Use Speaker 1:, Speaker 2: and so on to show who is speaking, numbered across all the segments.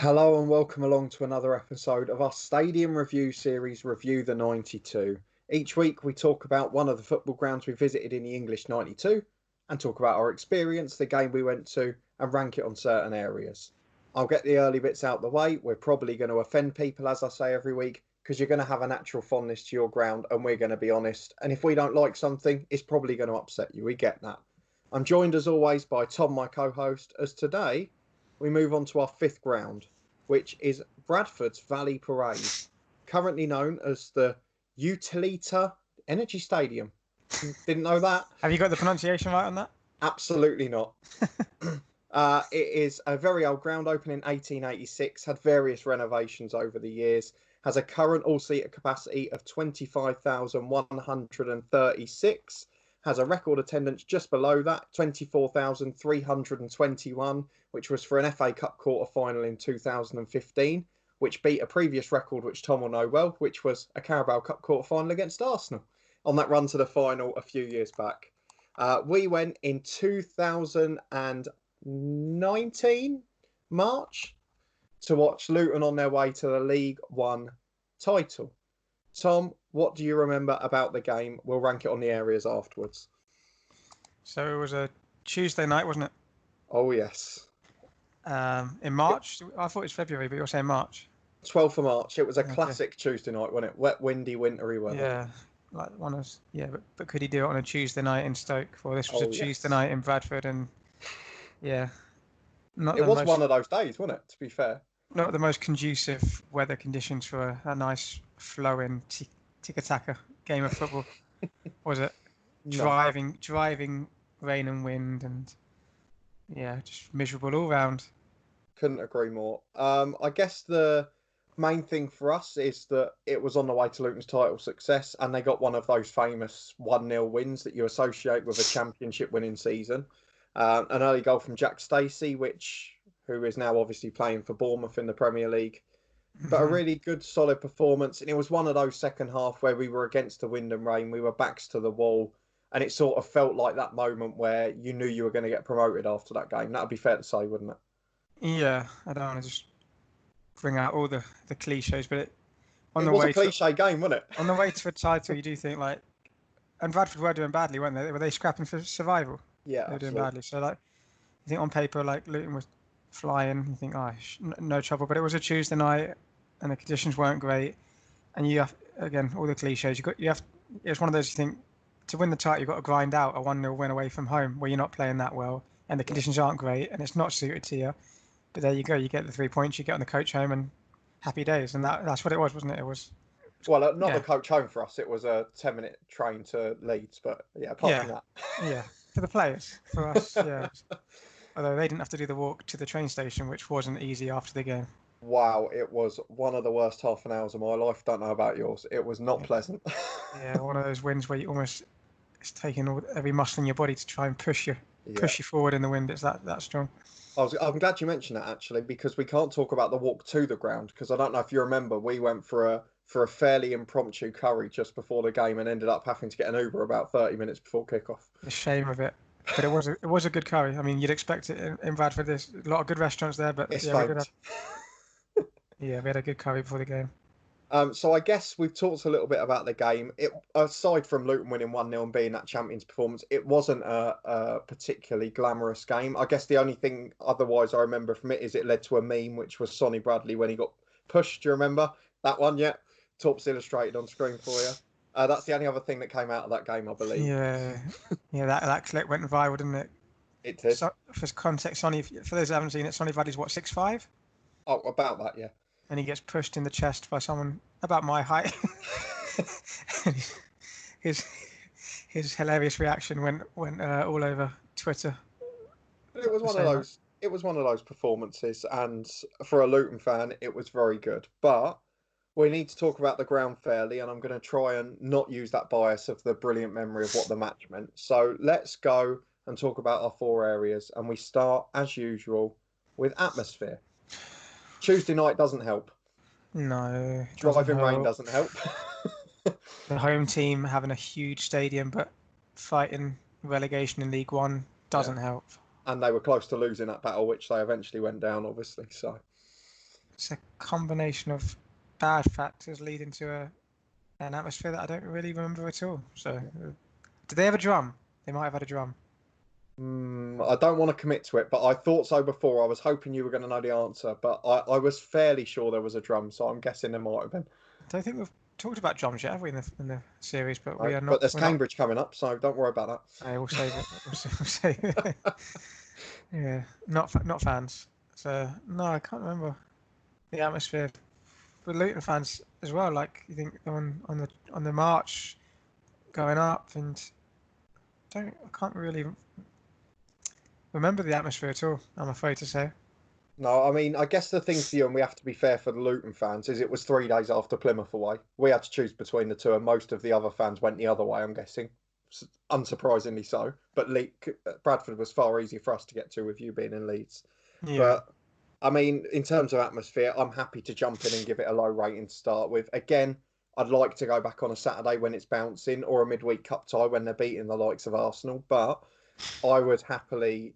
Speaker 1: Hello and welcome along to another episode of our Stadium Review series, Review the 92. Each week we talk about one of the football grounds we visited in the English 92 and talk about our experience, the game we went to, and rank it on certain areas. I'll get the early bits out the way. We're probably going to offend people, as I say every week, because you're going to have a natural fondness to your ground and we're going to be honest. And if we don't like something, it's probably going to upset you. We get that. I'm joined as always by Tom, my co-host, as today we move on to our fifth ground, which is Bradford's Valley Parade, currently known as the Utilita Energy Stadium. Didn't know that?
Speaker 2: Have you got the pronunciation right on that?
Speaker 1: Absolutely not. It is a very old ground, opened in 1886, had various renovations over the years, has a current all-seater capacity of 25,136, has a record attendance just below that, 24,321, which was for an FA Cup quarter-final in 2015, which beat a previous record, which Tom will know well, which was a Carabao Cup quarter-final against Arsenal on that run to the final a few years back. We went in 2019, March, to watch Luton on their way to the League One title. Tom, what do you remember about the game? We'll rank it on the areas afterwards.
Speaker 2: So it was a Tuesday night, wasn't it?
Speaker 1: Oh, yes.
Speaker 2: In March? I thought it was February, but you're saying March.
Speaker 1: 12th of March. It was a classic Tuesday night, wasn't it? Wet, windy, wintry weather.
Speaker 2: Yeah, like one of but could he do it on a Tuesday night in Stoke? Well, this was a Tuesday night in Bradford, and it
Speaker 1: was one of those days, wasn't it? To be fair,
Speaker 2: not the most conducive weather conditions for a nice flowing tiki-taka game of football, was it?
Speaker 1: No.
Speaker 2: Driving rain and wind, and just miserable all round.
Speaker 1: Couldn't agree more. I guess the main thing for us is that it was on the way to Luton's title success, and they got one of those famous 1-0 wins that you associate with a championship winning season. An early goal from Jack Stacey, who is now obviously playing for Bournemouth in the Premier League. But a really good, solid performance. And it was one of those second half where we were against the wind and rain. We were backs to the wall. And it sort of felt like that moment where you knew you were going to get promoted after that game. That would be fair to say, wouldn't it?
Speaker 2: Yeah, I don't want to just bring out all the cliches, but
Speaker 1: it was a cliche game, wasn't it?
Speaker 2: On the way to a title, you do think and Bradford were doing badly, weren't they? Were they scrapping for survival?
Speaker 1: Yeah,
Speaker 2: they were doing badly. So you think on paper, Luton was flying. You think, no trouble. But it was a Tuesday night, and the conditions weren't great. And you have, again, all the cliches. It's one of those you think, to win the title, you've got to grind out a 1-0 win away from home where you're not playing that well and the conditions aren't great and it's not suited to you. But there you go. You get the 3 points, you get on the coach home, and happy days. And that's what it was, wasn't it? It was.
Speaker 1: Well, not the coach home for us. It was a 10-minute train to Leeds. But apart from that.
Speaker 2: Yeah, for the players. For us, yeah. Although they didn't have to do the walk to the train station, which wasn't easy after the game.
Speaker 1: Wow, it was one of the worst half an hours of my life. Don't know about yours. It was not pleasant.
Speaker 2: Yeah, one of those wins where you almost it's taking every muscle in your body to try and push you forward in the wind. It's that strong.
Speaker 1: I'm glad you mentioned that actually, because we can't talk about the walk to the ground, because I don't know if you remember, we went for a fairly impromptu curry just before the game and ended up having to get an Uber about 30 minutes before kickoff.
Speaker 2: The shame of it. But it was a good curry. I mean, you'd expect it in Bradford. There's a lot of good restaurants there, but we had a good curry before the game.
Speaker 1: So I guess we've talked a little bit about the game. Aside from Luton winning 1-0 and being that champions performance, it wasn't a particularly glamorous game. I guess the only thing otherwise I remember from it is it led to a meme, which was Sonny Bradley when he got pushed. Do you remember that one yet? Top's illustrated on screen for you. That's the only other thing that came out of that game, I believe.
Speaker 2: Yeah, that clip went viral, didn't it?
Speaker 1: It did.
Speaker 2: So, for context, for those who haven't seen it, Sonny Bradley's what, 6'5"?
Speaker 1: Oh, about that, yeah.
Speaker 2: And he gets pushed in the chest by someone about my height. his hilarious reaction went all over Twitter.
Speaker 1: It was one of those. It was one of those performances, and for a Luton fan, it was very good. But we need to talk about the ground fairly, and I'm going to try and not use that bias of the brilliant memory of what the match meant. So let's go and talk about our four areas, and we start as usual with atmosphere. Tuesday night doesn't help.
Speaker 2: No.
Speaker 1: Driving rain doesn't help.
Speaker 2: The home team having a huge stadium but fighting relegation in League One doesn't help.
Speaker 1: And they were close to losing that battle, which they eventually went down, obviously. So
Speaker 2: it's a combination of bad factors leading to an atmosphere that I don't really remember at all. So, did they have a drum? They might have had a drum.
Speaker 1: I don't want to commit to it, but I thought so before. I was hoping you were going to know the answer, but I was fairly sure there was a drum, so I'm guessing there might have been.
Speaker 2: I don't think we've talked about drums yet, have we, in the series? But we
Speaker 1: Right?
Speaker 2: are
Speaker 1: But
Speaker 2: not.
Speaker 1: there's
Speaker 2: We're not.
Speaker 1: Cambridge coming up, so don't worry about
Speaker 2: We'll save it. We'll save it. Yeah, not fans. So no, I can't remember the atmosphere for Luton fans as well. Like you think on the march going up, and I can't really remember the atmosphere at all. I'm afraid to say.
Speaker 1: No, I mean, I guess the thing for you, and we have to be fair for the Luton fans, is it was 3 days after Plymouth away. We had to choose between the two, and most of the other fans went the other way, I'm guessing. Unsurprisingly so. But Bradford was far easier for us to get to with you being in Leeds.
Speaker 2: Yeah.
Speaker 1: But, I mean, in terms of atmosphere, I'm happy to jump in and give it a low rating to start with. Again, I'd like to go back on a Saturday when it's bouncing or a midweek cup tie when they're beating the likes of Arsenal. But I would happily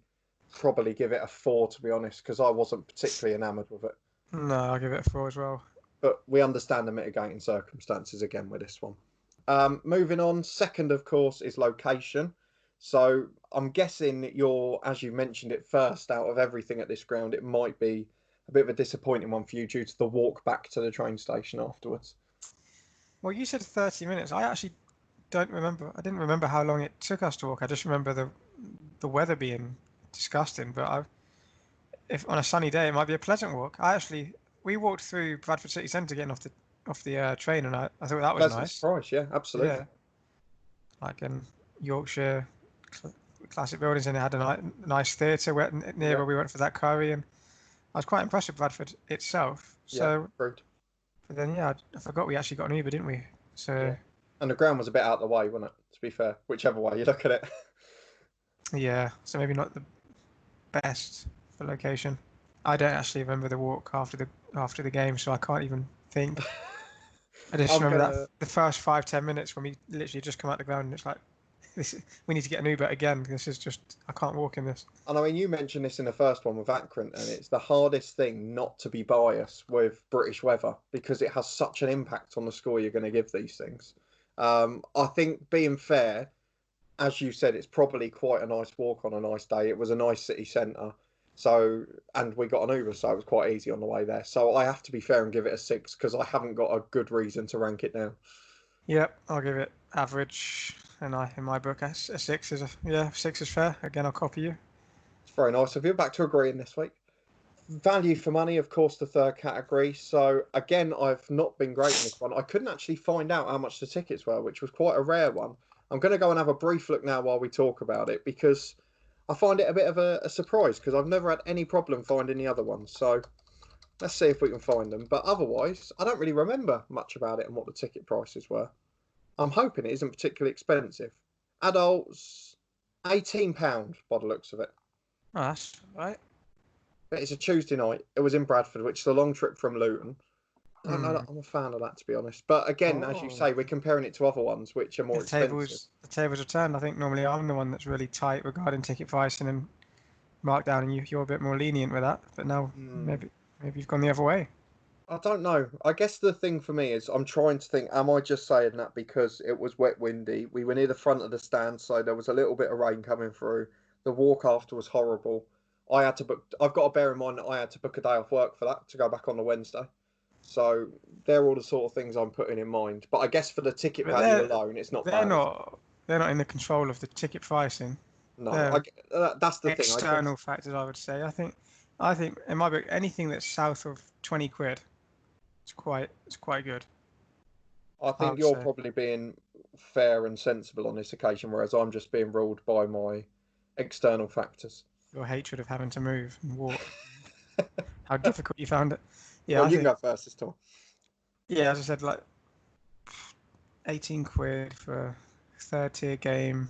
Speaker 1: probably give it a 4, to be honest, because I wasn't particularly enamoured with it.
Speaker 2: No, I'll give it a 4 as well.
Speaker 1: But we understand the mitigating circumstances again with this one. Moving on, second, of course, is location. So I'm guessing as you mentioned it first, out of everything at this ground, it might be a bit of a disappointing one for you due to the walk back to the train station afterwards.
Speaker 2: Well, you said 30 minutes. I actually don't remember. I didn't remember how long it took us to walk. I just remember the weather being disgusting. But if on a sunny day, it might be a pleasant walk. We walked through Bradford City Centre getting off the train, and I thought that was
Speaker 1: Pleasant
Speaker 2: nice.
Speaker 1: surprise, yeah, absolutely.
Speaker 2: Yeah, like in Yorkshire, classic buildings, and it had a nice theatre near where we went for that curry, and I was quite impressed with Bradford itself.
Speaker 1: Yeah,
Speaker 2: So,
Speaker 1: rude.
Speaker 2: but then I forgot we actually got an Uber, didn't we? So
Speaker 1: Yeah. And the ground was a bit out of the way, wasn't it? To be fair, whichever way you look at it.
Speaker 2: yeah, so maybe not the best for location. I don't actually remember the walk after the game, so I can't even think. I just
Speaker 1: I'm
Speaker 2: remember
Speaker 1: gonna
Speaker 2: that the first 5-10 minutes when we literally just come out the ground and it's like, we need to get an Uber again. This is just, I can't walk in this.
Speaker 1: And I mean, you mentioned this in the first one with Akron, and it's the hardest thing not to be biased with British weather because it has such an impact on the score you're going to give these things. I think, being fair, as you said, it's probably quite a nice walk on a nice day. It was a nice city centre. So, and we got an Uber, so it was quite easy on the way there. So I have to be fair and give it a 6 because I haven't got a good reason to rank it now.
Speaker 2: Yep, I'll give it average. And in my book, a 6 is 6 is fair. Again, I'll copy you.
Speaker 1: It's very nice of you. Back to agreeing this week. Value for money, of course, the third category. So again, I've not been great in this one. I couldn't actually find out how much the tickets were, which was quite a rare one. I'm going to go and have a brief look now while we talk about it because I find it a bit of a surprise because I've never had any problem finding the other ones. So let's see if we can find them. But otherwise, I don't really remember much about it and what the ticket prices were. I'm hoping it isn't particularly expensive. Adults, £18 by the looks of it.
Speaker 2: Oh, that's right.
Speaker 1: But it's a Tuesday night. It was in Bradford, which is a long trip from Luton. I don't know that
Speaker 2: Hmm.
Speaker 1: I'm a fan of that, to be honest. But again, as you
Speaker 2: Oh,
Speaker 1: say, we're comparing it to other ones which are more expensive.
Speaker 2: the tables are turned. I think normally I'm the one that's really tight regarding ticket pricing and markdown, and you're a bit more lenient with that. But now
Speaker 1: Hmm.
Speaker 2: maybe you've gone the other way.
Speaker 1: I don't know. I guess the thing for me is I'm trying to think, am I just saying that because it was wet, windy? We were near the front of the stand, so there was a little bit of rain coming through. The walk after was horrible. I had to book, I've got to bear in mind that I had to book a day off work for that to go back on the Wednesday. So they're all the sort of things I'm putting in mind. But I guess for the ticket
Speaker 2: But
Speaker 1: value alone, it's not
Speaker 2: they're
Speaker 1: bad, is it?
Speaker 2: not they're not in the control of the ticket pricing.
Speaker 1: No,
Speaker 2: They're
Speaker 1: that's the thing. I guess
Speaker 2: external factors, I would say. I think in my book, anything that's south of 20 quid, it's quite good.
Speaker 1: I
Speaker 2: I
Speaker 1: think
Speaker 2: would
Speaker 1: you're
Speaker 2: say
Speaker 1: probably being fair and sensible on this occasion, whereas I'm just being ruled by my external factors.
Speaker 2: your hatred of having to move and walk, how difficult you found it.
Speaker 1: Go
Speaker 2: Yeah,
Speaker 1: on,
Speaker 2: I
Speaker 1: you can
Speaker 2: think
Speaker 1: go first this time.
Speaker 2: yeah, as I said, like 18 quid for a third tier game.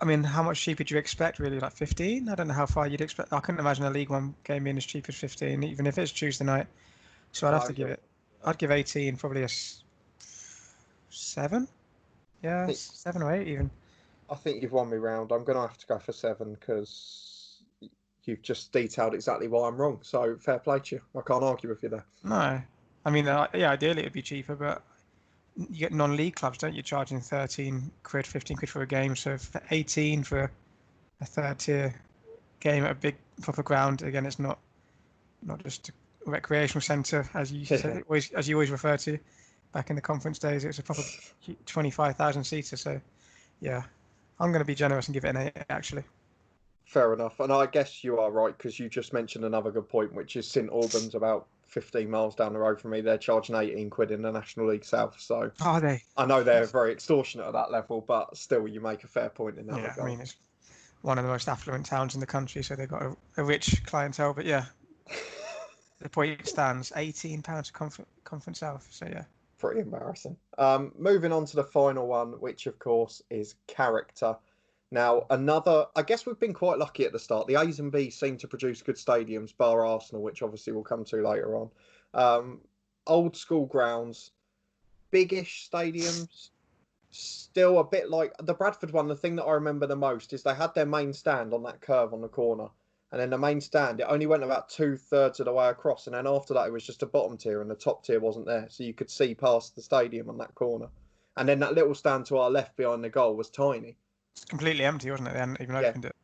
Speaker 2: I mean, how much cheaper do you expect, really? Like 15? I don't know how far you'd expect. I couldn't imagine a League One game being as cheap as 15, even if it's Tuesday night. So I'd have
Speaker 1: No,
Speaker 2: to give it. I'd give 18 probably a 7. Yeah,
Speaker 1: think
Speaker 2: 7 or 8 even.
Speaker 1: I think you've won me round. I'm going to have to go for 7 because you've just detailed exactly why I'm wrong. So fair play to you. I can't argue with you there.
Speaker 2: No, I mean, yeah, ideally it'd be cheaper, but you get non-league clubs, don't you, charging 13 quid, 15 quid for a game. So for 18 for a third tier game at a big proper ground, again, it's not just a recreational centre as you said, as you always refer to. Back in the conference days, it was a proper 25,000 seater. So yeah, I'm going to be generous and give it an 8 actually.
Speaker 1: Fair enough. And I guess you are right, because you just mentioned another good point, which is St Albans, about 15 miles down the road from me. They're charging 18 quid in the National League South. So
Speaker 2: Are they?
Speaker 1: I know they're very extortionate at that level, but still, you make a fair point in that
Speaker 2: Yeah,
Speaker 1: regard.
Speaker 2: I mean, it's one of the most affluent towns in the country, so they've got a rich clientele. But yeah, the point stands. £18 for Conference South. So yeah.
Speaker 1: Pretty embarrassing. Moving on to the final one, which of course is character. Now, I guess we've been quite lucky at the start. The A's and B's seem to produce good stadiums, bar Arsenal, which obviously we'll come to later on. Old school grounds, biggish stadiums, still a bit like the Bradford one. The thing that I remember the most is they had their main stand on that curve on the corner. And then the main stand, it only went about 2/3 of the way across. And then after that, it was just a bottom tier and the top tier wasn't there. So you could see past the stadium on that corner. And then that little stand to our left behind the goal was tiny.
Speaker 2: It's completely empty, wasn't it? They hadn't even opened it.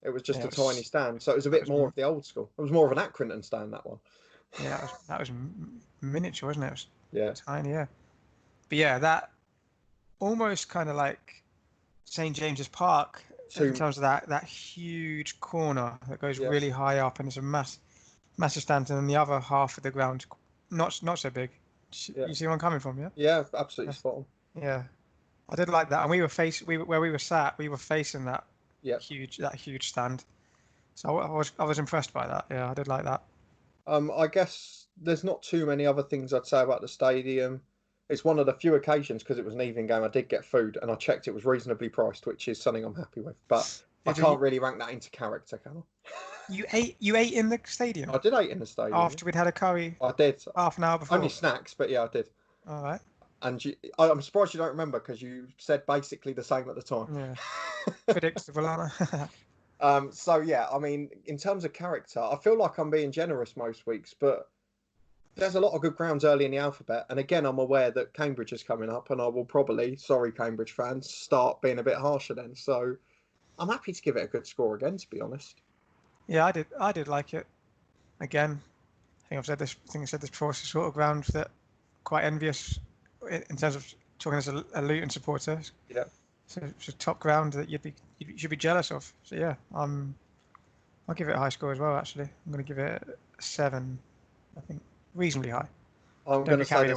Speaker 1: It was just a tiny stand. So it was a bit more of the old school. It was more of an Accrington stand, that one.
Speaker 2: Yeah, that was miniature, wasn't it?
Speaker 1: It
Speaker 2: was tiny, yeah. But yeah, that almost kind of like St James's Park in terms of that huge corner that goes really high up, and it's a massive stand, and then the other half of the ground not so big. You see where I'm coming from, yeah?
Speaker 1: Yeah, absolutely spot on.
Speaker 2: Yeah, I did like that, and where we were sat, we were facing that huge stand. So I was impressed by that. Yeah, I did like that.
Speaker 1: I guess there's not too many other things I'd say about the stadium. It's one of the few occasions, because it was an evening game, I did get food, and I checked it was reasonably priced, which is something I'm happy with. But I can't really rank that into character, can I?
Speaker 2: You ate in the stadium?
Speaker 1: I did eat in the stadium.
Speaker 2: After we'd had a curry?
Speaker 1: I did.
Speaker 2: Half an hour before?
Speaker 1: Only snacks, but yeah, I did.
Speaker 2: All right.
Speaker 1: And I'm surprised you don't remember, because you said basically the same at the time.
Speaker 2: Yeah. Predictable, aren't
Speaker 1: I? So yeah, I mean, in terms of character, I feel like I'm being generous most weeks, but there's a lot of good grounds early in the alphabet. And again, I'm aware that Cambridge is coming up, and I will probably, sorry Cambridge fans, start being a bit harsher then. So I'm happy to give it a good score again, to be honest.
Speaker 2: Yeah, I did like it. Again, I think I said this before. It's a sort of ground that quite envious in terms of talking as a Luton supporter.
Speaker 1: Yeah.
Speaker 2: So it's a top ground that you should be jealous of. So yeah, I'll give it a high score as well. Actually, I'm going to give it a 7. I think reasonably high.
Speaker 1: I'm going to say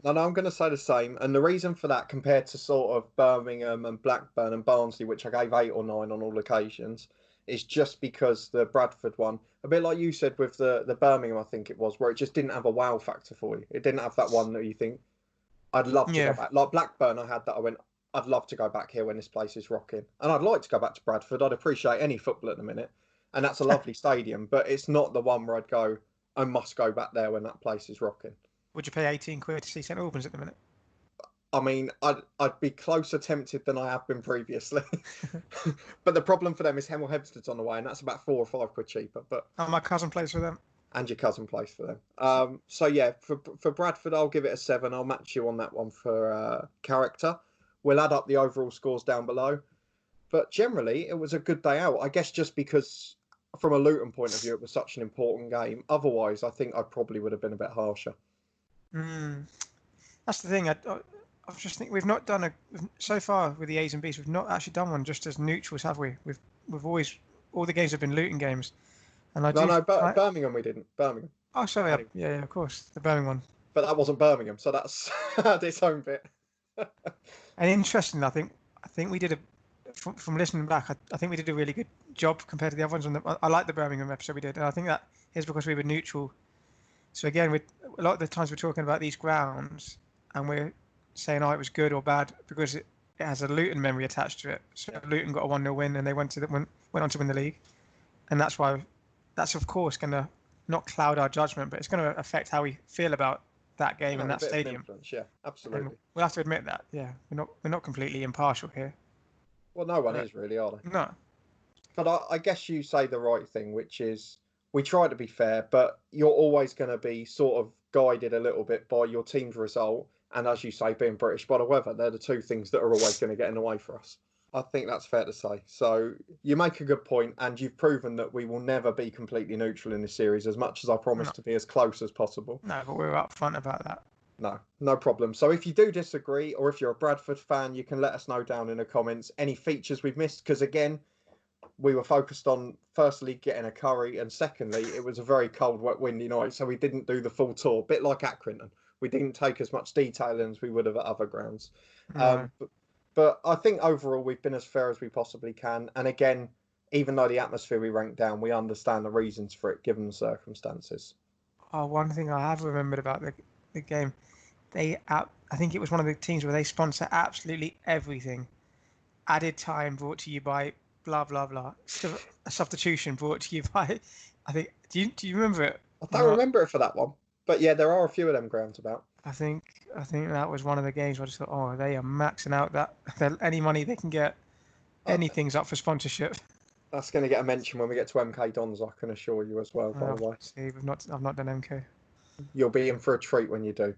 Speaker 1: I'm going to say the same. And the reason for that, compared to sort of Birmingham and Blackburn and Barnsley, which I gave 8 or 9 on all occasions, is just because the Bradford one, a bit like you said with the Birmingham, I think it was, where it just didn't have a wow factor for you. It didn't have that one that you think, I'd love to go back. Like Blackburn, I had that. I went, I'd love to go back here when this place is rocking. And I'd like to go back to Bradford. I'd appreciate any football at the minute. And that's a lovely stadium, but it's not the one where I'd go, I must go back there when that place is rocking.
Speaker 2: Would you pay 18 quid to see St Albans at the minute?
Speaker 1: I mean, I'd be closer tempted than I have been previously. But the problem for them is Hemel Hempstead's on the way, and that's about 4 or 5 quid cheaper. But
Speaker 2: my cousin plays for them.
Speaker 1: And your cousin plays for them. So yeah, for Bradford, I'll give it a 7. I'll match you on that one for character. We'll add up the overall scores down below. But generally, it was a good day out. I guess just because, from a Luton point of view, it was such an important game. Otherwise, I think I probably would have been a bit harsher.
Speaker 2: That's the thing. I just think we've not done so far with the A's and B's. We've not actually done one just as neutrals, have we? We've always, all the games have been Luton games. And
Speaker 1: Birmingham we didn't. Birmingham.
Speaker 2: Oh, sorry. Yeah, of course, the Birmingham one.
Speaker 1: But that wasn't Birmingham, so that's its own bit.
Speaker 2: And interesting, I think we did from listening back, I think we did a really good job compared to the other ones. I like the Birmingham episode we did, and I think that is because we were neutral. So again, a lot of the times we're talking about these grounds, and we're saying, it was good or bad because it has a Luton memory attached to it. So Luton got a 1-0 win, and they went on to win the league, and that's why. That's of course going to not cloud our judgment, but it's going to affect how we feel about that game and that stadium.
Speaker 1: Yeah, absolutely.
Speaker 2: And we'll have to admit that. Yeah, we're not completely impartial here.
Speaker 1: Well, no one is really, are they?
Speaker 2: No.
Speaker 1: But I guess you say the right thing, which is we try to be fair, but you're always going to be sort of guided a little bit by your team's result. And as you say, being British by the weather, they're the two things that are always going to get in the way for us. I think that's fair to say. So you make a good point, and you've proven that we will never be completely neutral in this series, as much as I promise
Speaker 2: No,
Speaker 1: to be as close as possible.
Speaker 2: no, but we're upfront about that.
Speaker 1: No, no problem. So if you do disagree, or if you're a Bradford fan, you can let us know down in the comments any features we've missed. Because again, we were focused on firstly getting a curry, and secondly, it was a very cold, wet, windy night, so we didn't do the full tour. Bit like Accrington, we didn't take as much detail in as we would have at other grounds.
Speaker 2: No.
Speaker 1: But I think overall we've been as fair as we possibly can. And again, even though the atmosphere we ranked down, we understand the reasons for it given the circumstances.
Speaker 2: Oh, one thing I have remembered about the game, I think it was one of the teams where they sponsor absolutely everything. Added time brought to you by blah blah blah. A substitution brought to you by, I think. Do you remember it?
Speaker 1: I
Speaker 2: Or
Speaker 1: don't
Speaker 2: not?
Speaker 1: remember it for that one, but yeah, there are a few of them grounds about.
Speaker 2: I think that was one of the games where I just thought, oh, they are maxing out that any money they can get,
Speaker 1: Uh,
Speaker 2: anything's up for sponsorship.
Speaker 1: That's going to get a mention when we get to MK Dons, I can assure you as well, by the way.
Speaker 2: See, I've not done MK.
Speaker 1: You'll be in for a treat when you do.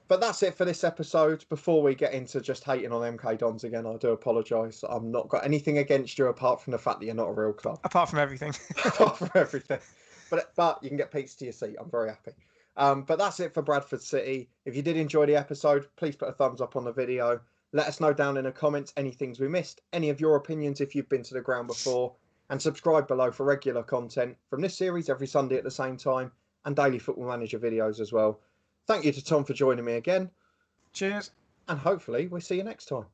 Speaker 1: But that's it for this episode. Before we get into just hating on MK Dons again, I do apologise. I've not got anything against you apart from the fact that you're not a real club.
Speaker 2: Apart from everything.
Speaker 1: Apart from everything. But you can get pizza to your seat. I'm very happy. But that's it for Bradford City. If you did enjoy the episode, please put a thumbs up on the video. Let us know down in the comments any things we missed, any of your opinions if you've been to the ground before, and subscribe below for regular content from this series every Sunday at the same time, and daily Football Manager videos as well. Thank you to Tom for joining me again,
Speaker 2: Cheers.
Speaker 1: and hopefully we'll see you next time.